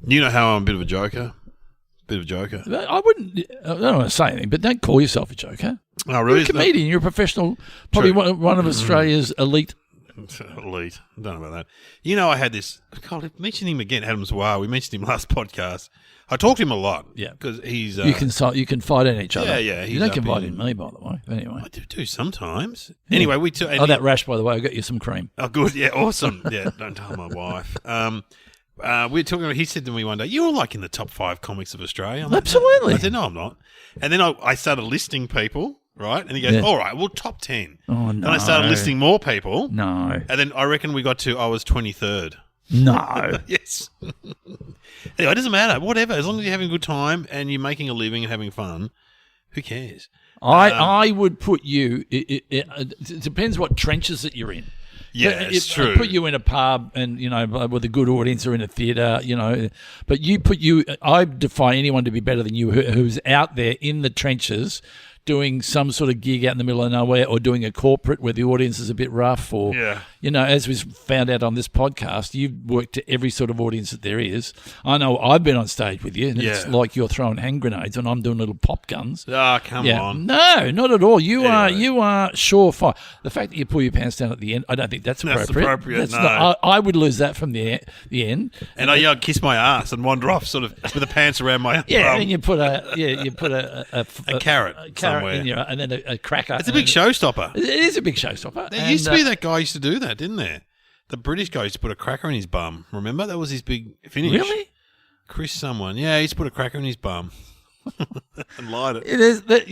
You know how I'm a bit of a joker? I don't want to say anything, but don't call yourself a joker. Oh, really? You're a comedian. You're a professional, probably one of Australia's elite. Elite. I don't know about that. You know, I had this. God, mention him again, Adam Zwar. We mentioned him last podcast. I talk to him a lot. Yeah, because he's. You can fight in each other. Yeah. You don't confide in me, by the way. Anyway, I do sometimes. Yeah. Anyway, we. That rash, by the way, I got you some cream. Oh, good. Yeah, awesome. Yeah, don't tell my wife. We were talking about. He said to me one day, "You're like in the top 5 comics of Australia." I'm Absolutely. Like, I said, "No, I'm not." And then I started listing people. Right? And he goes, all right, well, top 10. Oh, no. And I started listing more people. No. And then I reckon we got to, I was 23rd. No. Yes. Anyway, it doesn't matter. Whatever. As long as you're having a good time and you're making a living and having fun, who cares? I would put you, it depends what trenches that you're in. Yeah, it's true. I put you in a pub and, with a good audience or in a theatre, but I defy anyone to be better than you who's out there in the trenches doing some sort of gig out in the middle of nowhere or doing a corporate where the audience is a bit rough or, as we found out on this podcast, you've worked to every sort of audience that there is. I know I've been on stage with you and it's like you're throwing hand grenades and I'm doing little pop guns. Oh, come on. No, not at all. You are surefire. The fact that you pull your pants down at the end, I don't think that's appropriate. That's no. I would lose that from the end. And I yelled, kiss my ass and wander off sort of with the pants around my bum. And you put a carrot somewhere. In your, and then a cracker. It's a big showstopper. It is a big showstopper. There used to be that guy used to do that, didn't there? The British guy used to put a cracker in his bum. Remember? That was his big finish. Really? Chris someone. Yeah, he used to put a cracker in his bum and light it. It is that,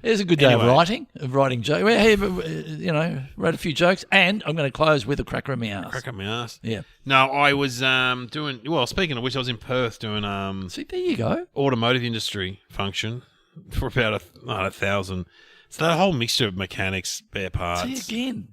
it's a good day of writing jokes. Hey, wrote a few jokes, and I'm going to close with a cracker in my ass. Cracker in my ass? Yeah. No, I was doing, speaking of which, I was in Perth doing See, there you go. Automotive industry function for about 1,000. So that whole mixture of mechanics, spare parts. See again.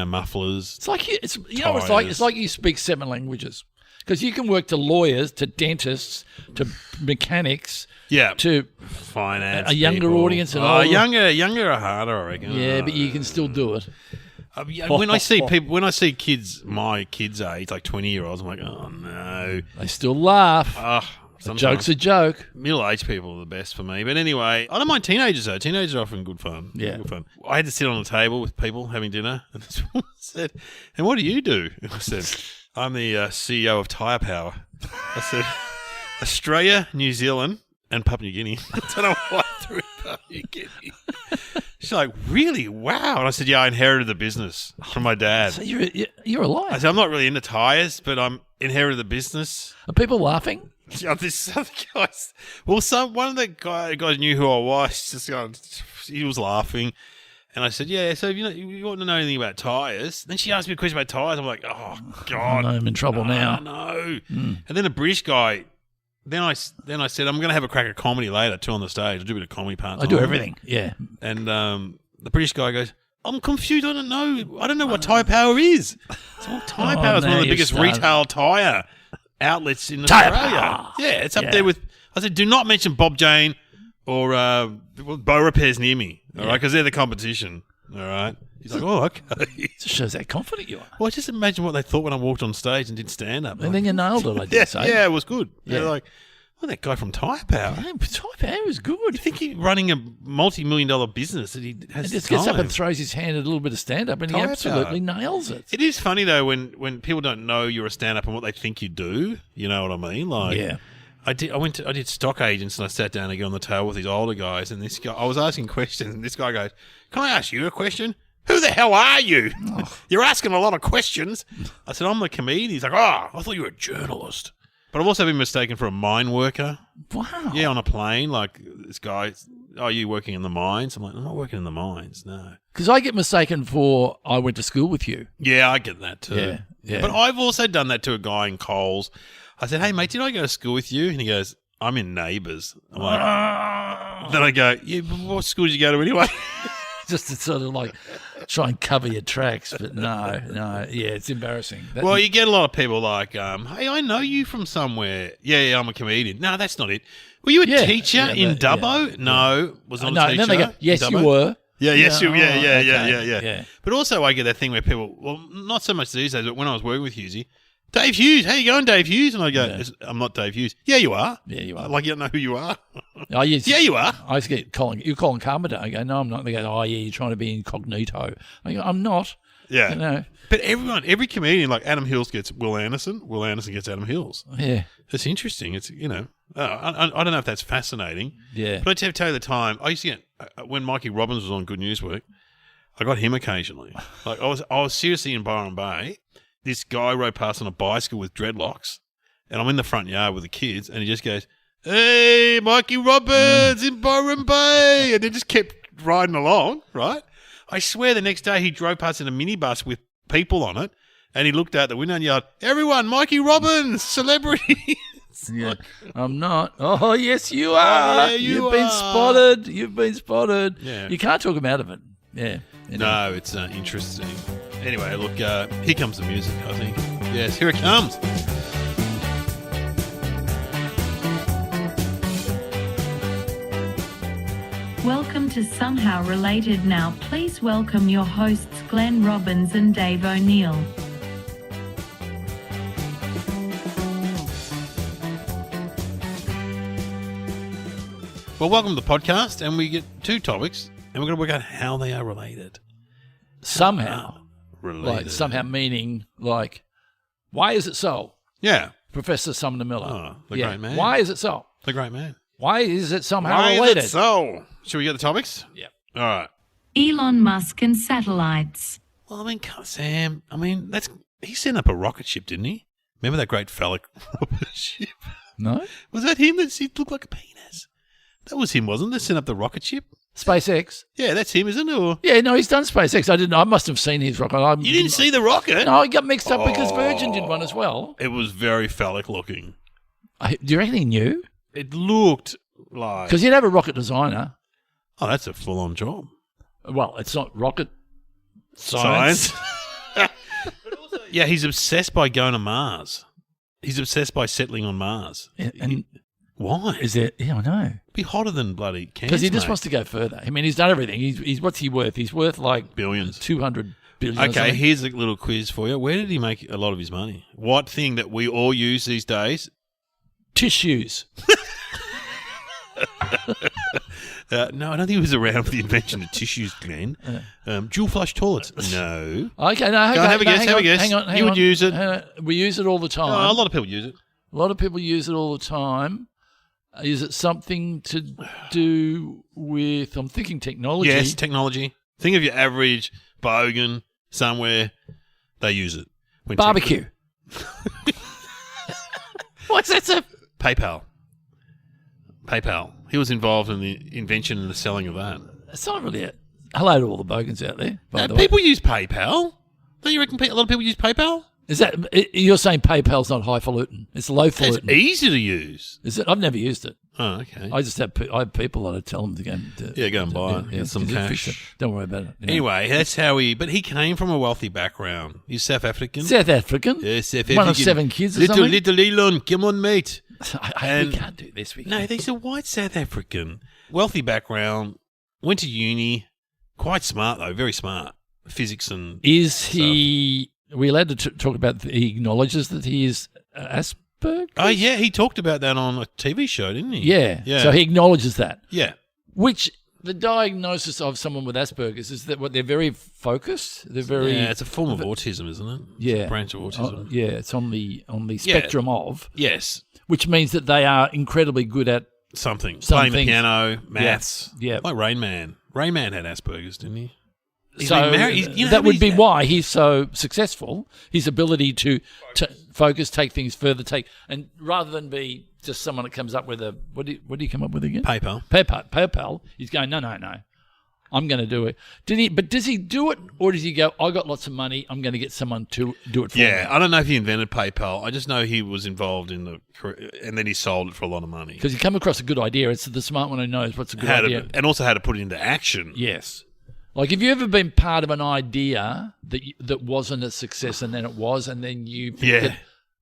Mufflers. It's like it's like you speak 7 languages because you can work to lawyers, to dentists, to mechanics, to finance, a younger people. audience, and younger are harder, I reckon. Yeah, but you can still do it. When I see kids, my kids' age, like 20-year-olds, I'm like, oh no, they still laugh. A joke's a joke. Middle-aged people are the best for me. But anyway, I don't mind teenagers, though. Teenagers are often good fun. Yeah. Good fun. I had to sit on a table with people having dinner, and this woman said, and what do you do? And I said, I'm the CEO of Tyre Power. I said, Australia, New Zealand, and Papua New Guinea. I don't know why I threw in Papua New Guinea. She's like, really? Wow. And I said, I inherited the business from my dad. So you're a liar. I said, I'm not really into tyres, but I'm inherited the business. Are people laughing? This other guys. Well, one of the guys knew who I was. He was laughing, and I said, "Yeah." So you want to know anything about tyres? Then she asked me a question about tyres. I'm like, "Oh God, I'm in trouble now." No. And then a British guy. Then I said, "I'm going to have a crack at comedy later too on the stage. I do a bit of comedy part. I do everything. Yeah." And the British guy goes, I'm confused. I don't know what Tyre Power is. So Tyre Power is one of the biggest retail tyre outlets in Australia. Yeah, it's up there with. I said, do not mention Bob Jane or Bow Repairs near me. All right, because they're the competition. All right. He's like, oh, okay. It just shows how confident you are. Well, just imagine what they thought when I walked on stage and did stand up. And then you nailed it. I did say. Yeah, it was good. Yeah. They're like, oh, that guy from Tyre Power. Yeah, Tyre Power is good. You think he's running a multi-million-dollar business that he has? He just gets up and throws his hand at a little bit of stand-up, and he absolutely nails it. It is funny though when people don't know you're a stand-up and what they think you do. You know what I mean? Like, yeah. I did stock agents and I sat down again on the table with these older guys and this guy. I was asking questions and this guy goes, "Can I ask you a question? Who the hell are you? Oh. You're asking a lot of questions." I said, "I'm the comedian." He's like, "Oh, I thought you were a journalist." But I've also been mistaken for a mine worker. Wow. Yeah, on a plane. Like this guy, "Oh, you working in the mines?" I'm like, "I'm not working in the mines, no." Because I get mistaken for I went to school with you. Yeah, I get that too. Yeah. But I've also done that to a guy in Coles. I said, "Hey, mate, did I go to school with you?" And he goes, "I'm in Neighbours." I'm like, then I go, "Yeah, but what school did you go to anyway?" Just to sort of like try and cover your tracks, but no, yeah, it's embarrassing. Well, you get a lot of people like, "Hey, I know you from somewhere." Yeah, I'm a comedian. No, that's not it. Were you a teacher in Dubbo? Yeah. No, was not a teacher. And then they go, "Yes, you were." Yeah, yeah. But also I get that thing where people, well, not so much these days, but when I was working with Husey, Dave Hughes, how you going, Dave Hughes? And I go, Yeah. I'm not Dave Hughes. Yeah, you are. Yeah, you are. Like, you don't know who you are? Oh, yes. Yeah, you are. I used to get You're Colin Carpenter. I go, no, I'm not. They go, oh, yeah, you're trying to be incognito. I go, I'm not. Yeah. You know, But every comedian, like Adam Hills gets Will Anderson. Will Anderson gets Adam Hills. yeah. It's interesting. It's, I don't know if that's fascinating. Yeah. But I tell you the time, I used to get, when Mikey Robbins was on Good News Work, I got him occasionally. Like, I was seriously in Byron Bay. This guy rode past on a bicycle with dreadlocks, and I'm in the front yard with the kids, and he just goes, "Hey, Mikey Robbins in Byron Bay," and they just kept riding along, right? I swear the next day he drove past in a minibus with people on it, and he looked out the window and yelled, "Everyone, Mikey Robbins, celebrity." Yeah. I'm not. Oh, yes, you are. yeah, You've been spotted. You've been spotted. Yeah. You can't talk him out of it. Yeah. No, it's interesting. Anyway, look, here comes the music, I think. Yes, here it comes. Welcome to Somehow Related Now. Please welcome your hosts Glenn Robbins and Dave O'Neill. Well, welcome to the podcast, and we get two topics, and we're going to work out how they are related. Somehow. Related. Like, somehow meaning, like, why is it so? Yeah, Professor Sumner Miller. Oh, the great man. Why is it so? the great man. Why is it somehow Why related? is it so? Should we get the topics? Yeah. All right. Elon Musk and satellites. Well, I mean, Sam, he sent up a rocket ship, didn't he? Remember that great phallic rocket ship? No? Was that him that looked like a penis? That was him, wasn't it? That sent up the rocket ship? SpaceX. Yeah, that's him, isn't it? Or Yeah, no, he's done SpaceX. I didn't. I must have seen his rocket. you didn't see the rocket? No, I got mixed up because Virgin did one as well. It was very phallic looking. Do you reckon he knew? It looked like... Because you'd have a rocket designer. Oh, that's a full-on job. Well, it's not rocket science. Yeah, he's obsessed by going to Mars. He's obsessed by settling on Mars. And Why? is there? Yeah, I know. Be hotter than bloody cancer. Because he just wants to go further. I mean, he's done everything. He's what's he worth? He's worth like billions. 200 billion. or Okay, something. here's a little quiz for you. Where did he make a lot of his money? What thing that we all use these days? Tissues. No, I don't think he was around for the invention of tissues, Glenn. Dual flush toilets. No. Okay, no, Go on, have a guess, hang have a on, guess. Hang on, hang You would on. use it. We use it all the time. Oh, a lot of people use it. A lot of people use it all the time. Is it something to do with? I'm thinking technology. Yes, technology. Think of your average bogan somewhere. They use it. When Barbecue. What's that? Sir? PayPal. He was involved in the invention and the selling of that. It's not really it. Hello to all the bogans out there. By the way. People use PayPal. Don't you reckon a lot of people use PayPal? Is that you're saying PayPal's not highfalutin? It's lowfalutin. It's easy to use. Is it? I've never used it. Oh, okay. I just have I have people that I tell them to go. Go and buy it. Get some just fix cash. it. Don't worry about it. you know. Anyway, that's how but he came from a wealthy background. He's South African. South African. Yeah, South African. One of 7 kids or little, something. Little Elon, come on, mate. We And- can't do this. We No, can't. he's a white South African. Wealthy background. Went to uni. Quite smart, though. Very smart. Physics and... Is he? Are we allowed to talk about? He acknowledges that he is Asperger's. Oh, yeah. He talked about that on a TV show, didn't he? Yeah. Yeah. So he acknowledges that. Yeah. Which the diagnosis of someone with Asperger's is that what they're very focused. They're very. Yeah, it's a form of autism, isn't it? It's Yeah. a branch of autism. Yeah, it's on the spectrum of, Yes. which means that they are incredibly good at. Something. Some Playing the things. piano, maths. Yeah. Like Rain Man. Rain Man had Asperger's, didn't he? He's So been married. You know that how would many- be why he's so successful. His ability to focus, take things further, and rather than be just someone that comes up with a what do you come up with again? PayPal. PayPal. He's going no. I'm going to do it. But does he do it, or does he go? I got lots of money. I'm going to get someone to do it for Yeah, me. I don't know if he invented PayPal. I just know he was involved in and then he sold it for a lot of money. Because you come across a good idea. It's the smart one who knows what's a good idea. And also how to put it into action. Yes. Like, have you ever been part of an idea that wasn't a success and then it was, and then you... Yeah.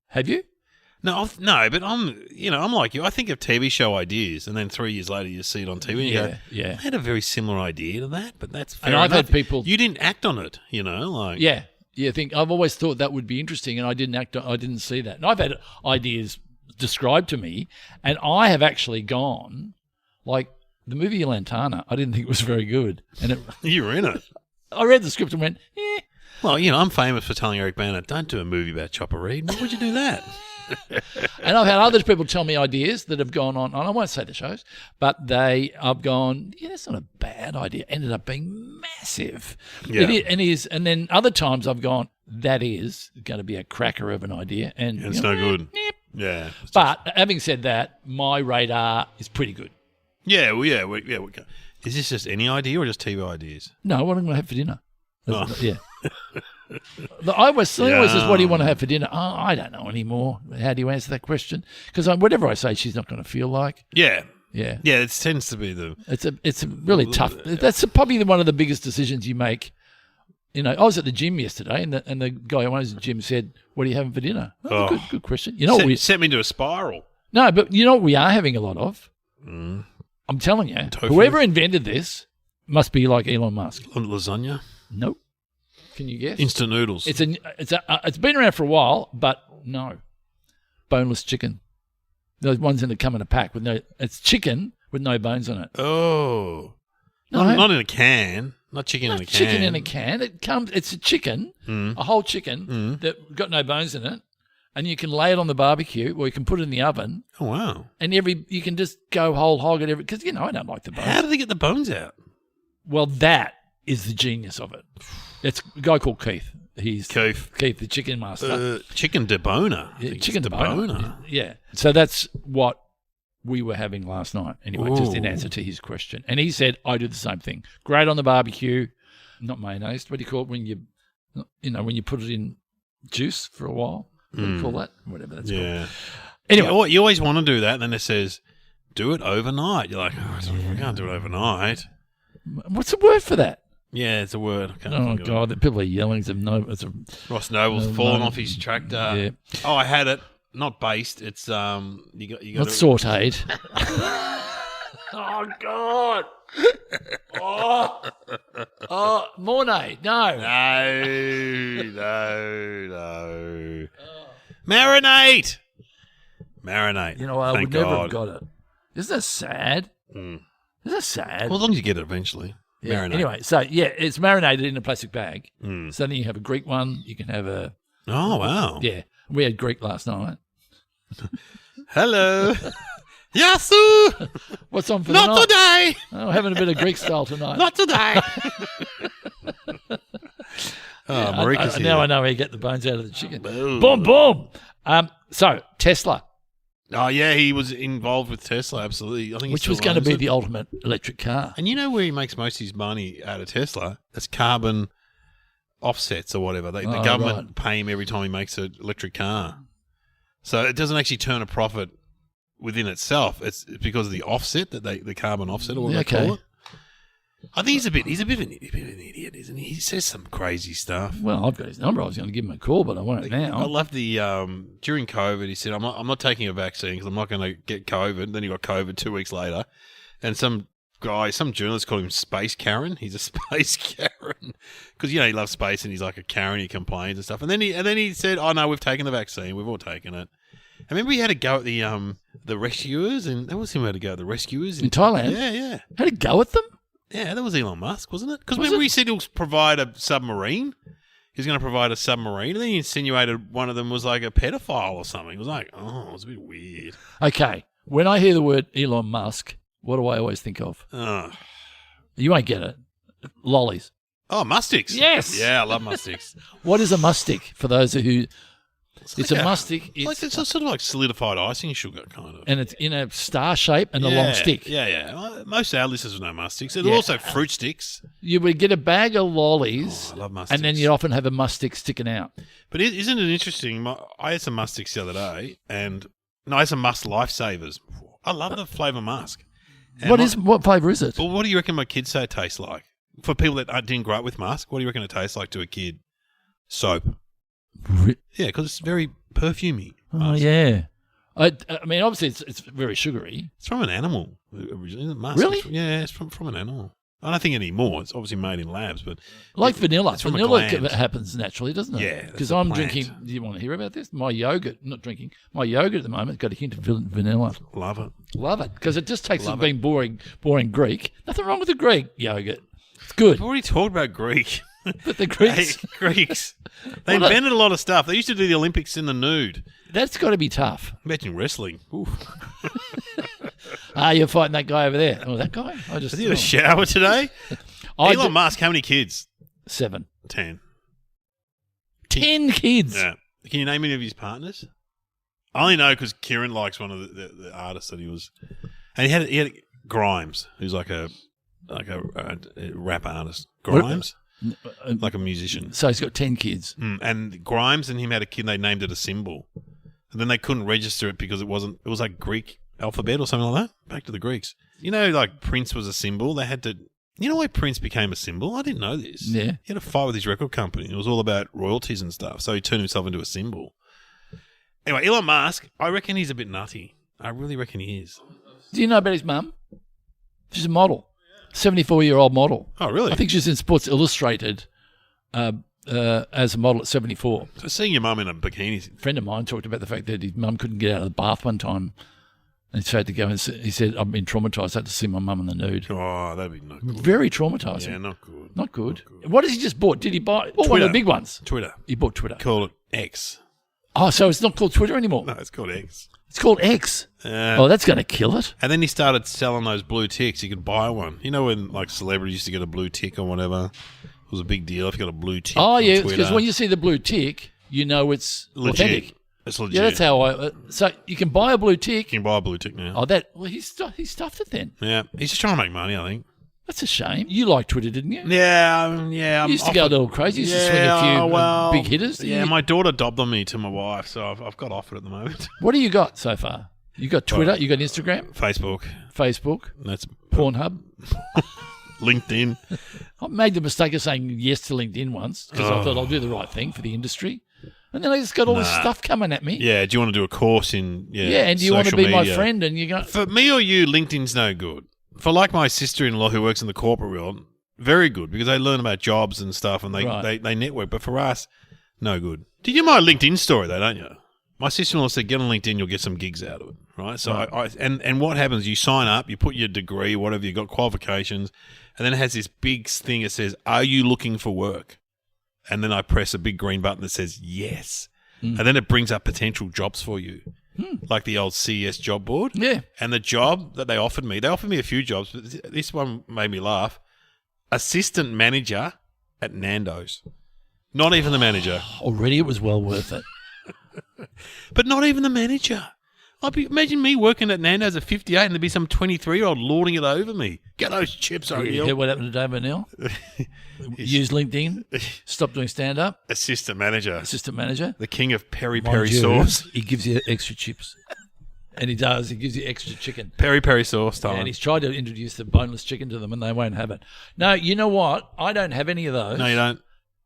Have you? No, but I'm like you. I think of TV show ideas, and then 3 years later you see it on TV and you go, Yeah. I had a very similar idea to that, but that's fair And I've enough. had people- You didn't act on it, like... Yeah. I think I've always thought that would be interesting, and I didn't see that. And I've had ideas described to me, and I have actually gone, like the movie Lantana, I didn't think it was very good. And You were in it. I read the script and went, Well, I'm famous for telling Eric Banner, don't do a movie about Chopper Reed. Why would you do that? And I've had other people tell me ideas that have gone on, and I won't say the shows, but I've gone, that's not a bad idea. Ended up being massive. Yeah. It is. And then other times I've gone, that is going to be a cracker of an idea. And It's no good. Yep. Yeah. But having said that, my radar is pretty good. Yeah, is this just any idea or just TV ideas? No, what am I going to have for dinner? Oh. Yeah. I always says, what do you want to have for dinner? Oh, I don't know anymore. How do you answer that question? Because whatever I say, she's not going to feel like. Yeah. Yeah. Yeah, it tends to be It's a really tough. That's probably one of the biggest decisions you make. I was at the gym yesterday, and the guy who owns the gym said, "What are you having for dinner?" Oh, good question. Set me into a spiral. No, but you know what we are having a lot of? I'm telling you, Tofu. whoever invented this must be like Elon Musk. Lasagna. Nope. Can you guess? Instant noodles. It's been around for a while, but no. Boneless chicken. Those ones that come in a pack with it's chicken with no bones on it. Oh. No. Not in a can. Not chicken in a can. Chicken in a can. It's a chicken, a whole chicken that got no bones in it, and you can lay it on the barbecue or you can put it in the oven. Oh, wow. And you can just go whole hog at every, because I don't like the bones. How do they get the bones out? Well, that is the genius of it. It's a guy called Keith. He's Keith, the chicken master. Chicken deboner. Yeah, chicken deboner. Yeah. So that's what we were having last night. Anyway, just in answer to his question. And he said, I do the same thing. Great on the barbecue, not mayonnaise. What do you call it when you put it in juice for a while? What do you call that? Whatever that's called. Anyway. You always want to do that, and then it says, do it overnight. You're like, I can't do it overnight. What's the word for that? Yeah, it's a word. Oh, God, the people are yelling. Ross Noble's fallen off his tractor. Yeah. Oh, I had it. Not based. It's you got not sautéed. Oh, God. Mornay. No. No. Marinate. I would never have got it. Isn't that sad? Isn't that sad? Well, as long as you get it eventually. Yeah. Marinate. Anyway, so it's marinated in a plastic bag. So then you have a Greek one. You can have a... Oh, wow. Yeah. We had Greek last night. Hello. Yasu. What's on for the night? Not today. Oh, having a bit of Greek style tonight. Not today. Marika's here. Now I know how you get the bones out of the chicken. Boom. Boom, boom. So, Tesla. Oh, yeah, he was involved with Tesla, absolutely. I think Which was going to be the ultimate electric car. And you know where he makes most of his money out of Tesla? That's carbon offsets or whatever. The government pay him every time he makes an electric car. So it doesn't actually turn a profit within itself. It's because of the offset, the carbon offset or whatever they call it. I think he's a bit of an idiot, isn't he? He says some crazy stuff. Well, I've got his number. I was going to give him a call, but I won't now. I love the during COVID. He said, "I'm not taking a vaccine because I'm not going to get COVID." Then he got COVID 2 weeks later, and some journalist called him Space Karen. He's a Space Karen because he loves space and he's like a Karen. He complains and stuff. And then he said, "Oh no, we've taken the vaccine. We've all taken it." I remember he had to go at the rescuers, and that was him who had to go at the rescuers in Thailand. Yeah. Had to go at them. Yeah, that was Elon Musk, wasn't it? Because remember he said he'll provide a submarine? He was going to provide a submarine, and then he insinuated one of them was like a pedophile or something. It was like, it was a bit weird. Okay, when I hear the word Elon Musk, what do I always think of? You won't get it. Lollies. Oh, mustics. Yes. Yeah, I love mustics. What is a mustic for those who... It's a mustic. It's sort of like solidified icing sugar, kind of. And it's in a star shape and a long stick. Yeah. Most of our listeners know mustics. There's also fruit sticks. You would get a bag of lollies. I love mustics. And then you'd often have a mustic sticking out. But isn't it interesting? I had some mustics the other day, and I had some Musk Lifesavers. I love the flavour Musk. And what flavour is it? Well, what do you reckon my kids say it tastes like? For people that didn't grow up with Musk, what do you reckon it tastes like to a kid? Soap. Yeah, because it's very perfumey. Oh, yeah. I mean, obviously, it's very sugary. It's from an animal originally, isn't it? Musk. Really? Yeah, it's from an animal. I don't think anymore. It's obviously made in labs, but Like vanilla. it's from a Vanilla gland. happens naturally, doesn't it? Yeah, that's Because a I'm plant. drinking. Do you want to hear about this? My yogurt, not drinking. My yogurt at the moment got a hint of vanilla. Love it. Love it because it just takes it from being boring Greek. Nothing wrong with the Greek yogurt. It's good. We've already talked about Greek. But the Greeks, Hey, Greeks. They invented a lot of stuff. They used to do the Olympics in the nude. that's got to be tough. Imagine wrestling. Ooh. You're fighting that guy over there. Oh, that guy? I just Has he had a shower today? Elon Musk, how many kids? 7. 10. 10 kids. Yeah. Can you name any of his partners? I only know because Kieran likes one of the artists that he was, and he had Grimes, who's like a rap artist. Grimes, like a musician. So he's got 10 kids. And Grimes and him had a kid. They named it a symbol, and then they couldn't register it because it was like Greek alphabet or something like that. Back to the Greeks. You know, like Prince was a symbol. They had to. You know why Prince became a symbol? I didn't know this. Yeah. He had a fight with his record company. It was all about royalties and stuff. So he turned himself into a symbol. Anyway, Elon Musk, I reckon he's a bit nutty. I really reckon he is. Do you know about his mum? She's a model. 74-year-old model. Oh, really? I think she's in Sports Illustrated as a model at 74. So seeing your mum in a bikini. A friend of mine talked about the fact that his mum couldn't get out of the bath one time. And so had to go and he said, I've been traumatised. I had to see my mum in the nude. Oh, that'd be not good. Very traumatising. Yeah, not good. Not good. What has he just bought? Did he buy one of Twitter. the big ones? Twitter. He bought Twitter. Call it X. Oh, so it's not called Twitter anymore. No, it's called X. It's called X. Oh, that's going to kill it. And then he started selling those blue ticks. You could buy one. You know when like celebrities used to get a blue tick or whatever? It was a big deal if you got a blue tick. Oh, on yeah, Twitter. because when you see the blue tick, you know it's Legit. authentic. It's legit. Yeah, that's how I. So you can buy a blue tick. You can buy a blue tick now. Oh, that. Well, he stuffed it then. Yeah, he's just trying to make money, I think. That's a shame. You liked Twitter, didn't you? Yeah. You used to go a little crazy. You used to swing a few big hitters. Yeah, my daughter dobbed on me to my wife, so I've got off it at the moment. What do you got so far? You got Twitter. You got Instagram, Facebook. That's Pornhub. LinkedIn. I made the mistake of saying yes to LinkedIn once because I thought I'll do the right thing for the industry. And then I just got all this stuff coming at me. Yeah, do you want to do a course in and do you want to be my friend? And you go for me or you, LinkedIn's no good. For like my sister-in-law who works in the corporate world, very good because they learn about jobs and stuff and they network. But for us, no good. Did you know my LinkedIn story though, don't you? My sister-in-law said, get on LinkedIn, you'll get some gigs out of it, right? So and what happens, you sign up, you put your degree, whatever, you got qualifications, and then it has this big thing that says, are you looking for work? And then I press a big green button that says yes. And then it brings up potential jobs for you, like the old CES job board. Yeah. And the job that they offered me a few jobs, but this one made me laugh. Assistant manager at Nando's. Not even the manager. Already it was well worth it. But not even the manager. Imagine me working at Nando's at 58 and there'd be some 23-year-old lording it over me. Get those chips, You O'Neill. hear what happened to Dave O'Neill? Use LinkedIn. Stop doing stand-up. Assistant manager. Assistant manager. The king of peri Mind peri you, sauce. He gives you extra chips. And he does. He gives you extra chicken. Peri peri sauce time. And he's tried to introduce the boneless chicken to them and they won't have it. No, you know what? I don't have any of those. No, you don't.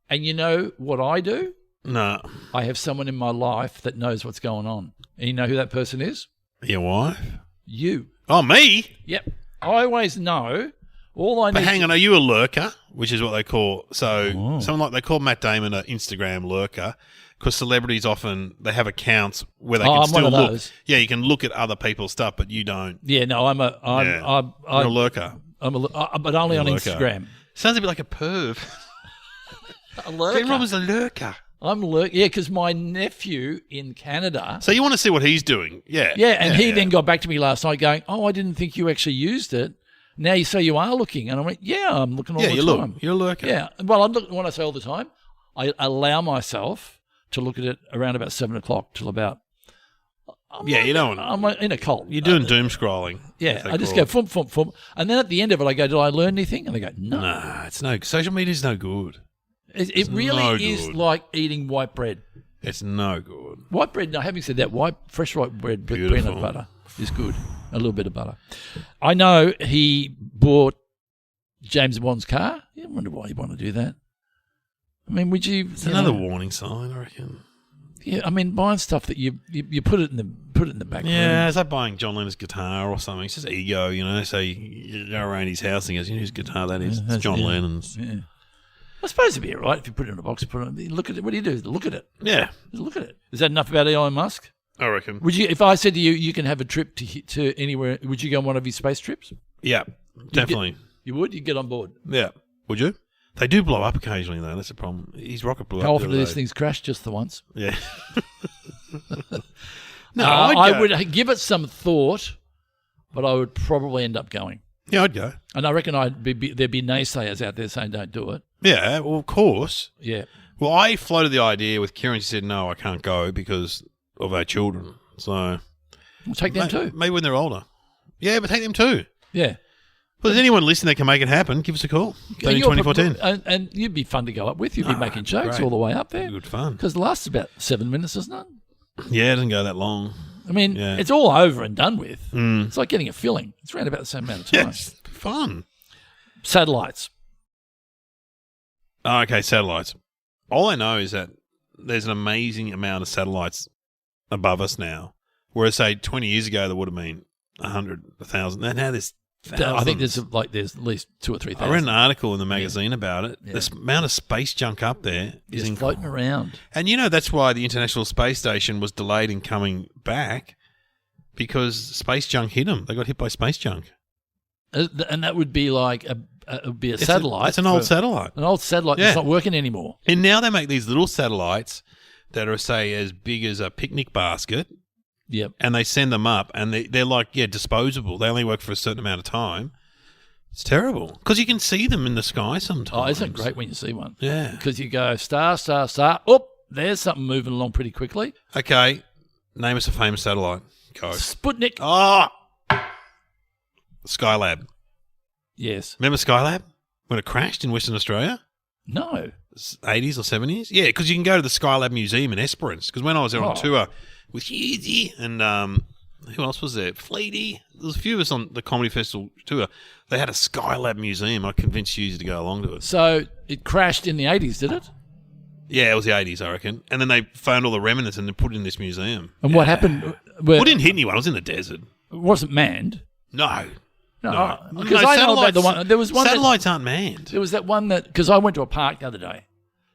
And you know what I do? No. I have someone in my life that knows what's going on. And you know who that person is? Your wife? You. Oh, me? Yep. I always know. All I need. But hang on, are you a lurker? Which is what they call. So, someone like they call Matt Damon an Instagram lurker because celebrities often they have accounts where they can I'm still one of look. those. Yeah, you can look at other people's stuff, but you don't. Yeah, no, I'm You're a lurker. but only on lurker. Instagram. Sounds a bit like a perv. A lurker. Glenn Robbins a lurker. I'm yeah, because my nephew in Canada. So you want to see what he's doing? Yeah. Yeah, and he then got back to me last night going, "Oh, I didn't think you actually used it. Now you say you are looking," and I went, "Yeah, I'm looking all the time." Look. You're a lurker. Yeah, well, I'm looking when I say all the time. I allow myself to look at it around about 7 o'clock till about. You don't. I'm in a cult. You're doing doom scrolling. Yeah, I just go fump, fump, fump, and then at the end of it, I go, "Did I learn anything?" And they go, "No." Nah, it's no. Social media's no good. It really no is good. like eating white bread. It's no good. White bread, now having said that, fresh white bread with Beautiful. peanut butter is good. A little bit of butter. I know he bought James Bond's car. I wonder why he'd want to do that. I mean, would you... It's another warning sign, I reckon. Yeah, I mean, buying stuff that you put it in the put it in the back Yeah, room. it's like buying John Lennon's guitar or something. It's just ego, you know. So you go around his house and he goes, you know whose guitar that is? It's John Lennon's. Yeah. I suppose it'd be all right if you put it in a box. Look at it. What do you do? Look at it. Yeah, Just look at it. Is that enough about Elon Musk? I reckon. Would you, if I said to you, you can have a trip to anywhere, would you go on one of his space trips? Yeah, definitely. You would? You'd get on board. Yeah. Would you? They do blow up occasionally, though. That's the problem. His rocket blew up. How often the do other these day. things crash? Just the once. Yeah. No, I would give it some thought, but I would probably end up going. Yeah, I'd go. And I reckon there'd be naysayers out there saying don't do it. Yeah, well, of course. Yeah. Well, I floated the idea with Kieran. She said, no, I can't go because of our children. So We'll take them too. maybe when they're older. Yeah, but take them too. Yeah. Well, there's anyone listening that can make it happen, give us a call. And 2410. And you'd be fun to go up with. You'd be making jokes great. all the way up there. Good fun. Because it lasts about 7 minutes, doesn't it? Yeah, it doesn't go that long. I mean, Yeah. it's all over and done with. It's like getting a filling. It's around about the same amount of time. Yes, fun. Satellites. Oh, okay, satellites. All I know is that there's an amazing amount of satellites above us now. Whereas, say, 20 years ago, there would have been 100, 1,000. Now there's thousands. I think there's at least 2,000 or 3,000. I read an article in the magazine about it. The amount of space junk up there is just incredible. floating around. And you know that's why the International Space Station was delayed in coming back, because space junk hit them. They got hit by space junk. And that would be like a satellite. It's an old satellite. An old satellite that's not working anymore. And now they make these little satellites that are, say, as big as a picnic basket. Yep. And they send them up, and they're like, disposable. They only work for a certain amount of time. It's terrible because you can see them in the sky sometimes. Oh, isn't it great when you see one? Yeah. Because you go star, star, star. Oh, there's something moving along pretty quickly. Okay, name us a famous satellite. Go. Sputnik. Oh, Skylab. Yes. Remember Skylab when it crashed in Western Australia? No. 80s or 70s? Yeah, because you can go to the Skylab Museum in Esperance. Because when I was there on tour with Hughesy and who else was there? Fleety. There was a few of us on the Comedy Festival tour. They had a Skylab Museum. I convinced Hughesy to go along to it. So it crashed in the 80s, did it? Yeah, it was the 80s, I reckon. And then they found all the remnants and they put it in this museum. And what happened? Well, it didn't hit anyone. It was in the desert. It wasn't manned. No. No. Because I know about the one. There was one. Satellites aren't manned. There was that one that, because I went to a park the other day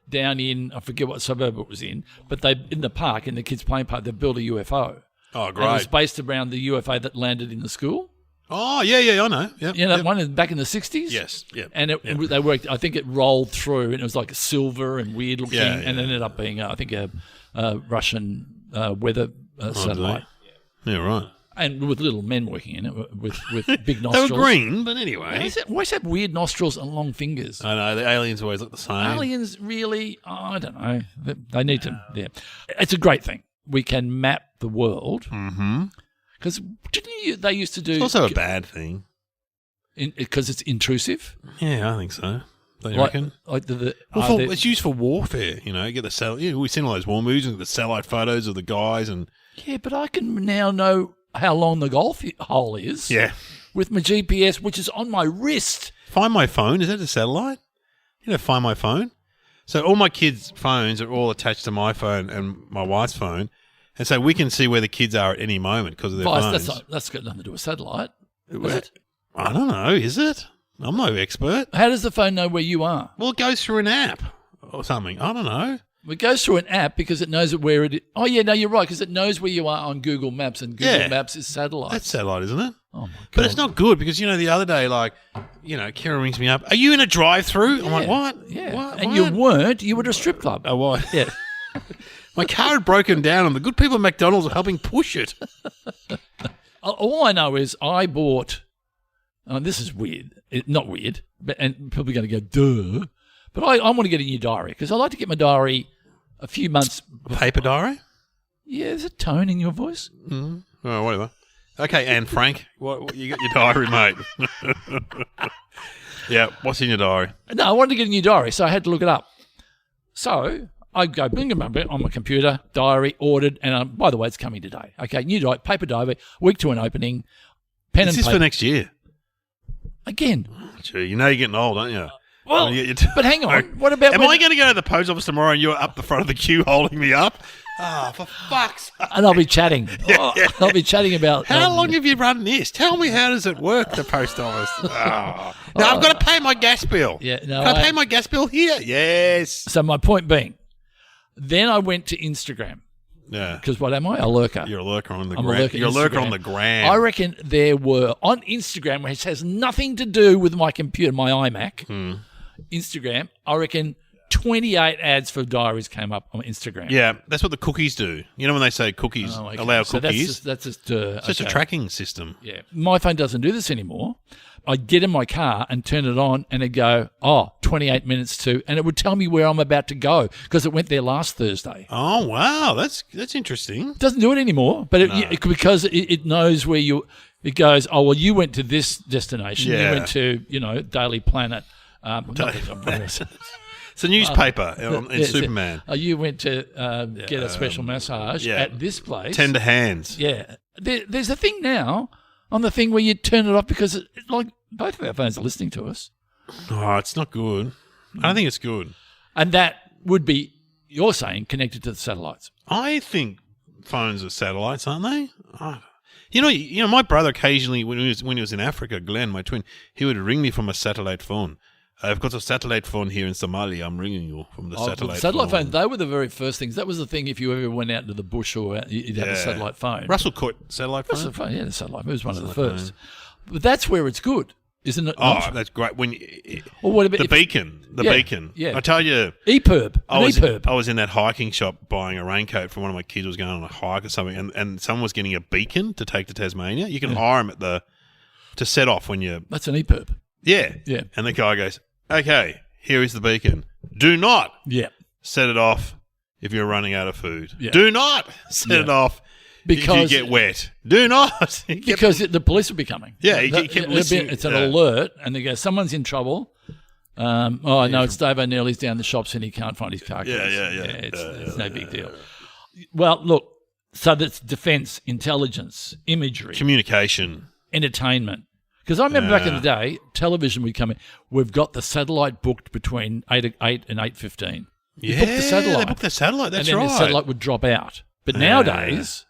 down in, I forget what suburb it was in, but they, in the park, in the kids' playing park, they built a UFO. Oh, And great. it was based around the UFO that landed in the school. Oh, yeah, I know. Yep, You know, that yep. one back in the 60s? Yes, yep. And they worked, I think it rolled through and it was like silver and weird looking and it ended up being, I think, a Russian weather satellite. Yeah, right. And with little men working in it, with big They nostrils. were green, but anyway. Always have weird nostrils and long fingers. I know, the aliens always look the same. Aliens really, I don't know. They need to, yeah. It's a great thing. We can map the world. Mm-hmm. Because they used to do... It's also a bad thing. Because it's intrusive. Yeah, I think so. Don't you reckon? Like It's used for warfare, you know. You get the satellite. We've seen all those war movies and the satellite photos of the guys and... Yeah, but I can now know how long the golf hole is. Yeah. With my GPS, which is on my wrist. Find My Phone, is that a satellite? You know, Find My Phone? So all my kids' phones are all attached to my phone and my wife's phone. And so we can see where the kids are at any moment because of their phones. That's got nothing to do with satellite. Is it? I don't know, is it? I'm no expert. How does the phone know where you are? Well, it goes through an app or something. I don't know. It goes through an app because it knows where it is. Oh, yeah, no, you're right, because it knows where you are on Google Maps, and Google Maps is satellite. That's satellite, isn't it? Oh, my God. But it's not good because, you know, the other day, like, you know, Kira rings me up. Are you in a drive-through? I'm like, what? Yeah. What? And you weren't. You were at a strip club. Oh, what? Yeah. My car had broken down and the good people at McDonald's are helping push it. All I know is I bought, this is weird, not weird, and people are going to go, duh, but I want to get a new diary because I like to get my diary a few months. Paper diary? Yeah, there's a tone in your voice. Mm. Oh, whatever. Okay, and Frank, what you got your diary, mate? Yeah, what's in your diary? No, I wanted to get a new diary, so I had to look it up. So I go bling on my computer, diary, ordered, and by the way, it's coming today. Okay, new diary, paper diary, week to an opening, pen Is and this paper. for next year? Again. Gee, you know you're getting old, aren't you? Well, I'm gonna get your but hang on. What about Am I going to go to the post office tomorrow and you're up the front of the queue holding me up? Oh, for fuck's sake. And I'll be chatting. I'll be chatting about... How long have you run this? Tell me, how does it work, the post office? Oh. Now, I've got to pay my gas bill. Yeah, no, Can I pay my gas bill here? Yes. So my point being, then I went to Instagram. Yeah. Because what am I? A lurker. You're a lurker on the I'm a gram. lurker You're a lurker Instagram. on the gram. I reckon there were, on Instagram, which has nothing to do with my computer, my iMac, Instagram, I reckon 28 ads for diaries came up on Instagram. Yeah, that's what the cookies do. You know when they say cookies allow So cookies? that's just It's just a tracking system. Yeah. My phone doesn't do this anymore. I get in my car and turn it on and it'd go, 28 minutes to, and it would tell me where I'm about to go because it went there last Thursday. Oh, wow. That's interesting. It doesn't do it anymore, but because it knows where you, it goes, you went to this destination. Yeah. You went to, Daily Planet. It's a newspaper in Superman. You went to get a special massage at this place. Tender hands. Yeah. There's a thing now on the thing where you turn it off because like both of our phones are listening to us. Oh, it's not good. I don't think it's good. And that would be, you're saying, connected to the satellites. I think phones are satellites, aren't they? You know, my brother occasionally, when he was in Africa, Glenn, my twin, he would ring me from a satellite phone. I've got a satellite phone here in Somalia. I'm ringing you from the satellite phone. Phones, they were the very first things. That was the thing if you ever went out into the bush or you'd have a satellite phone. Russell caught satellite phone? Russell phone, yeah, the satellite phone was one of the first. But that's where it's good, isn't it? Oh, not? that's great. When or what about the beacon. Yeah. I tell you. EPIRB. I was in that hiking shop buying a raincoat for one of my kids who was going on a hike or something, and someone was getting a beacon to take to Tasmania. You can hire them to set off when you... That's an EPIRB. Yeah. Yeah. And the guy goes, okay, here is the beacon. Do not set it off if you're running out of food. Yeah. Do not set it off because you get wet. Do not. Because the police will be coming. Yeah. It's an alert, and they go, someone's in trouble. No, it's Dave O'Neill's down the shops and he can't find his car keys. It's no big deal. Well, look, so that's defence, intelligence, imagery. Communication. Entertainment. Because I remember back in the day, television would come in. We've got the satellite booked between 8 and 8:15. Yeah, booked the satellite. They booked the satellite. That's right. And then the satellite would drop out. But nowadays...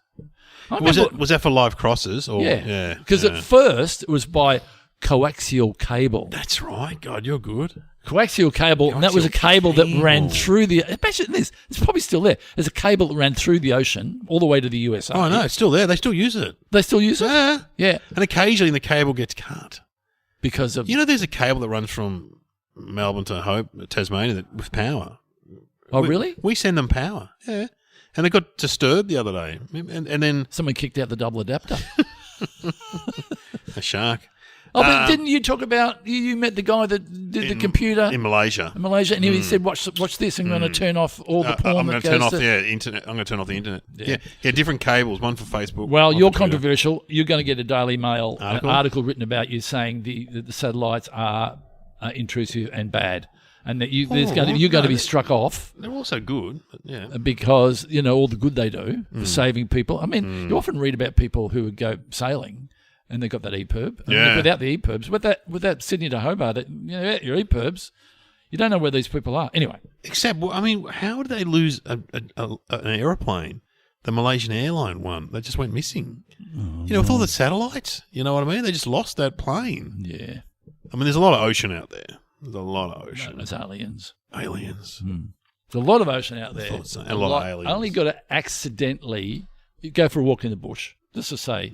Was that for live crosses? Or, yeah. Because at first it was by coaxial cable. That's right. God, you're good. Coaxial cable, and that was a cable that ran through the... Imagine this. It's probably still there. There's a cable that ran through the ocean all the way to the USA. Oh, no, it's still there. They still use it. They still use it? Yeah. And occasionally the cable gets cut. Because of... there's a cable that runs from Melbourne to Tasmania with power. Oh, really? We send them power. Yeah. And it got disturbed the other day. And then... Someone kicked out the double adapter. A shark. Oh, but didn't you talk about you met the guy that did the computer in Malaysia? And he said, "Watch this. I'm going to turn off all the porn." I'm going to turn off the internet. I'm going to turn off the internet. Yeah. Different cables. One for Facebook. Well, you're controversial. You're going to get a Daily Mail article written about you saying the satellites are intrusive and bad, and that you're going to be struck off. They're also good, but because all the good they do for saving people. I mean, you often read about people who would go sailing. And they got that EPIRB. Without the EPIRBs, with that Sydney to Hobart, your EPIRBs, you don't know where these people are. Anyway. Except, how did they lose an aeroplane? The Malaysian airline one. They just went missing. With all the satellites, you know what I mean? They just lost that plane. Yeah. There's a lot of ocean out there. There's a lot of ocean. No, there's aliens. Aliens. There's a lot of ocean out there. A lot of aliens. I only got to accidentally go for a walk in the bush. Just to say,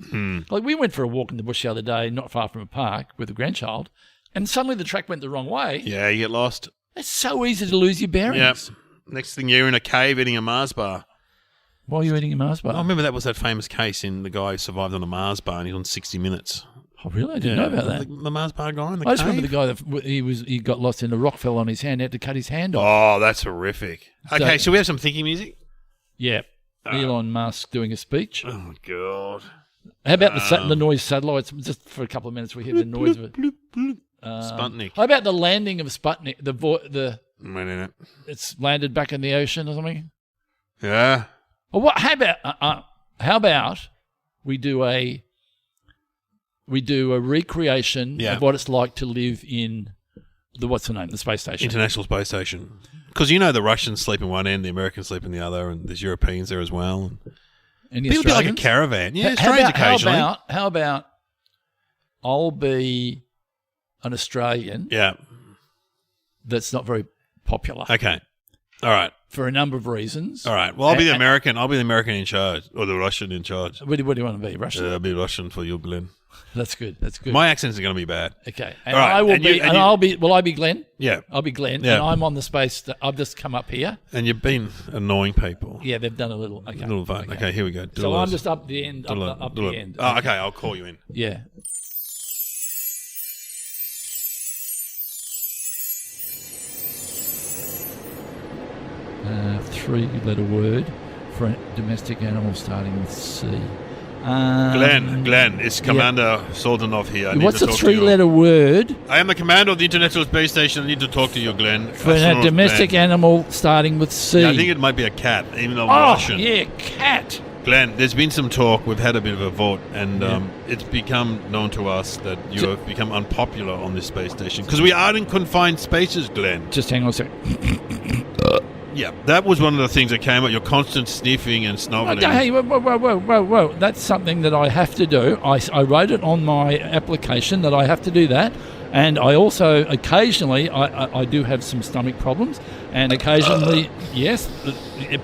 like we went for a walk in the bush the other day, not far from a park with a grandchild, and suddenly the track went the wrong way. Yeah, you get lost. It's so easy to lose your bearings. Yep. Next thing you're in a cave eating a Mars bar. Why are you eating a Mars bar? I remember that was that famous case in the guy who survived on a Mars bar and he's on 60 Minutes. Oh, really? I didn't know about that. The Mars bar guy in the I cave. just remember the guy that he got lost in a rock, fell on his hand, had to cut his hand off. Oh, that's horrific. Okay, so we have some thinking music? Yeah. Elon Musk doing a speech. Oh, God. How about the noise satellites? Just for a couple of minutes, we hear the noise of it. Sputnik. How about the landing of Sputnik? It's landed back in the ocean or something. Yeah. Well, what? How about we do a recreation of what it's like to live in what's the name? The space station. International Space Station. Because you know the Russians sleep in one end, the Americans sleep in the other, and there's Europeans there as well. Any People do like a Australians? caravan. Yeah, Australians occasionally. How about I'll be an Australian Yeah. that's not very popular Okay. All right. for a number of reasons. All right. Well, I'll be the American. I'll be the American in charge, or the Russian in charge. What do you want to be? Russian? I'll be Russian for you, Glenn. That's good. That's good. My accents are going to be bad. Okay. And All right. I will And you- be. and And you- I'll be. Will I be Glenn? Yeah. I'll be Glenn. Yeah. And I'm on the space. I've just come up here. And you've been annoying people. Yeah, they've done a little. Okay. Little vote. Okay, here we go. So I'm just up the end. Up the end. Oh, okay. I'll call you in. Yeah. Three-letter word for a domestic animal starting with C. Glenn, it's Commander Soldanov here. I need What's to a talk to you. three-letter word I am the commander of the International Space Station. I need to talk to you, Glenn. for a domestic animal starting with C? Yeah, I think it might be a cat, even though Oh, Russian. yeah, cat. Glenn, there's been some talk. We've had a bit of a vote, and it's become known to us that you have become unpopular on this space station because we are in confined spaces, Glenn. Just hang on a second. Yeah, that was one of the things that came out. Your constant sniffing and snuggling. Hey, whoa. That's something that I have to do. I wrote it on my application that I have to do that. And I also, occasionally, I do have some stomach problems. And occasionally, yes,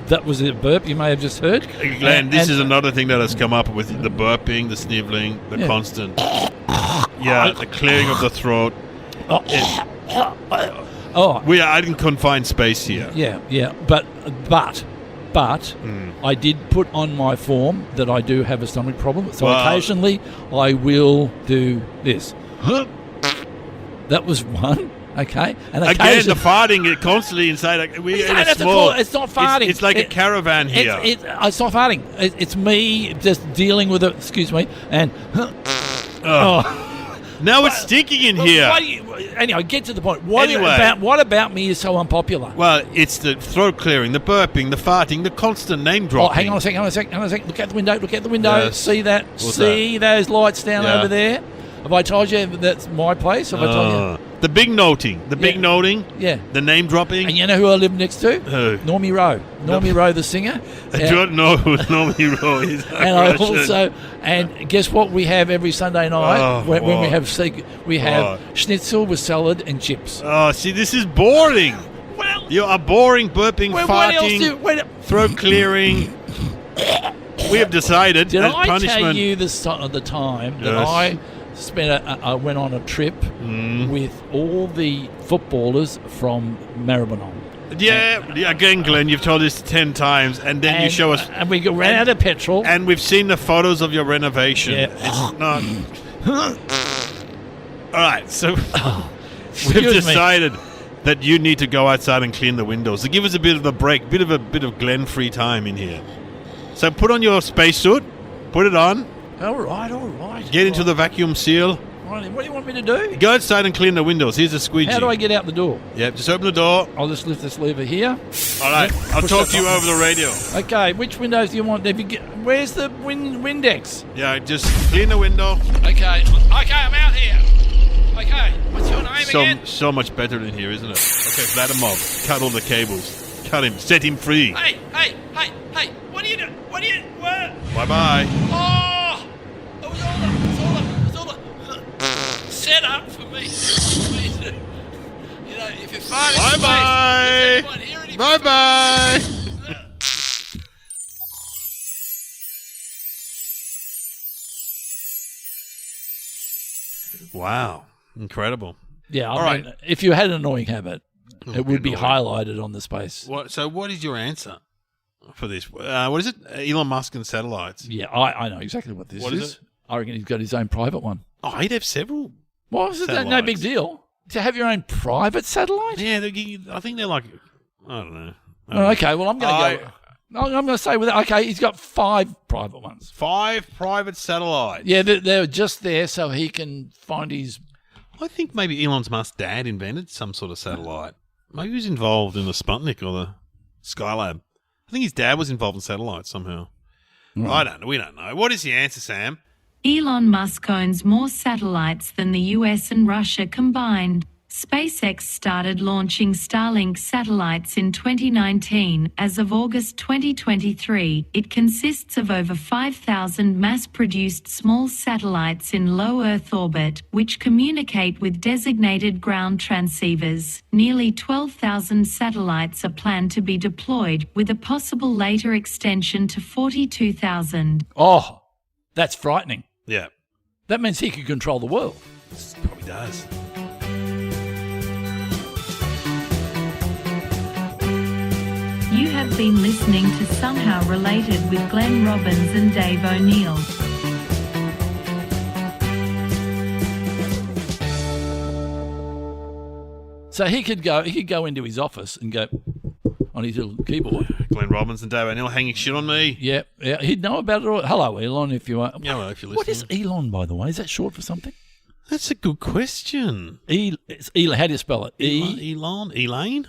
that was a burp you may have just heard. Glenn, this is another thing that has come up with the burping, the sniveling, the constant... Yeah, the clearing of the throat. We are in confined space here. Yeah. But I did put on my form that I do have a stomach problem. So occasionally I will do this. That was one. Okay. And again, the farting constantly inside. It's not farting. It's like a caravan here. It's not farting. It's me just dealing with it. Excuse me. And now it's stinking in here. Anyway, get to the point. What about me is so unpopular? Well, it's the throat clearing, the burping, the farting, the constant name dropping. Oh, hang on a second. Look out the window. Yes. See that? See those lights down over there? Have I told you that's my place? Have I told you? The big noting. Yeah. The name dropping. And you know who I live next to? Who? Normie Rowe. Normie Rowe, the singer. I don't know who Normie Rowe is. And guess what we have every Sunday night when we have schnitzel with salad and chips. Oh, see, this is boring. Well, you are boring, burping, farting, throat clearing. We have decided Did as I punishment. tell you the time that I I went on a trip with all the footballers from Maribyrnong. Yeah, again, Glenn, you've told us 10 times, and then you show us... And we ran out of petrol. And we've seen the photos of your renovation. Yeah. It's not... All right, so we've decided that you need to go outside and clean the windows to give us a bit of a break, bit of Glenn free time in here. So put on your spacesuit, put it on. All right. Get into the vacuum seal. What do you want me to do? Go outside and clean the windows. Here's a squeegee. How do I get out the door? Yeah, just open the door. I'll just lift this lever here. All right, I'll talk to you over the radio. Okay, which windows do you want? Where's the Windex? Yeah, just clean the window. Okay, I'm out here. Okay, what's your name again? So much better in here, isn't it? Okay, flat him up. Cut all the cables. Cut him. Set him free. Hey, what are you doing? Bye-bye. Oh, it was all a set up for me. You know, if you're farting, Bye-bye. Bye-bye. Wow. Incredible. Yeah, I mean, if you had an annoying habit, it would be highlighted on the space. So what is your answer for this? What is it? Elon Musk and satellites. Yeah, I know exactly what this is. What is it? I reckon he's got his own private one. Oh, he'd have several. Well, is that no big deal to have your own private satellite? Yeah, I think they're like, I don't know. Okay, well, I'm going to go. I'm going to say with that. Okay, he's got 5 private ones. 5 private satellites. Yeah, they're just there so he can find his. I think maybe Elon Musk's dad invented some sort of satellite. Maybe he was involved in the Sputnik or the Skylab. I think his dad was involved in satellites somehow. Right. I don't know. We don't know. What is the answer, Sam? Elon Musk owns more satellites than the US and Russia combined. SpaceX started launching Starlink satellites in 2019. As of August 2023, it consists of over 5,000 mass-produced small satellites in low Earth orbit, which communicate with designated ground transceivers. Nearly 12,000 satellites are planned to be deployed, with a possible later extension to 42,000. Oh, that's frightening. Yeah, That means he could control the world. it probably does. You have been listening to Somehow Related with Glenn Robbins and Dave O'Neill. So he could go into his office and go on his little keyboard. Glenn Robbins and Dave O'Neill hanging shit on me. Yeah, he'd know about it all. Hello, Elon, if you are. Yeah, well, if you're What listening. is Elon, by the way? Is that short for something? That's a good question. It's Elon. How do you spell it? Elon? Elaine?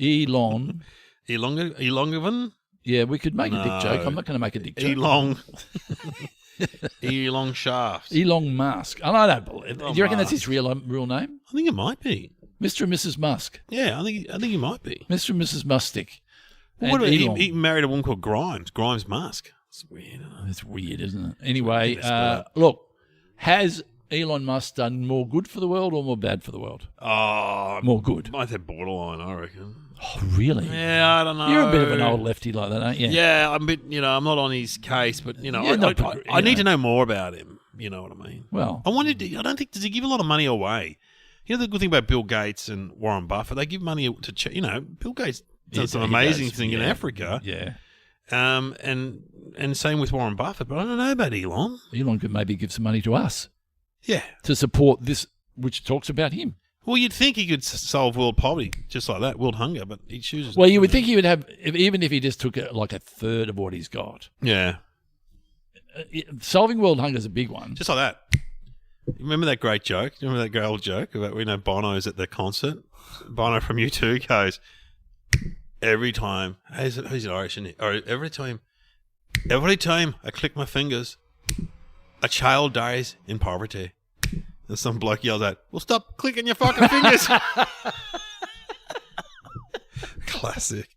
Elon. Elongovan? Yeah, we could make a dick No. joke. I'm not going to make a dick joke. Elon. Elon Shaft. Elon Musk. And I don't believe. Do Elon you reckon that's Musk. his real name? I think it might be. Mr. and Mrs. Musk. Yeah, I think it might be. Mr. and Mrs. Mustick. Well, what And about Elon. he married a woman called Grimes? Grimes Musk. It's weird. Isn't it? It's weird, isn't it? Anyway, It's better. look, has Elon Musk done more good for the world or more bad for the world? Oh, More good. might have borderline, I reckon. Oh, really? Yeah, I don't know. You're a bit of an old lefty like that, aren't you? Yeah, I'm a bit, I'm not on his case, but, Yeah, I need to know more about him. You know what I mean? Well, I don't think, does he give a lot of money away? You know, the good thing about Bill Gates and Warren Buffett, they give money to, Bill Gates does some he amazing does, thing in yeah. Africa. Yeah. And same with Warren Buffett, but I don't know about Elon. Elon could maybe give some money to us Yeah. to support this, which talks about him. Well, you'd think he could solve world poverty just like that, world hunger, but he chooses. Well, you would think he would have, even if he just took like a third of what he's got. Yeah. Solving world hunger is a big one. Just like that. Remember that great joke? Remember that great old joke about Bono's at the concert? Bono from U2 goes, every time, who's it Irish? Isn't he? Or every time I click my fingers, a child dies in poverty. And some bloke yells out, well, stop clicking your fucking fingers. Classic.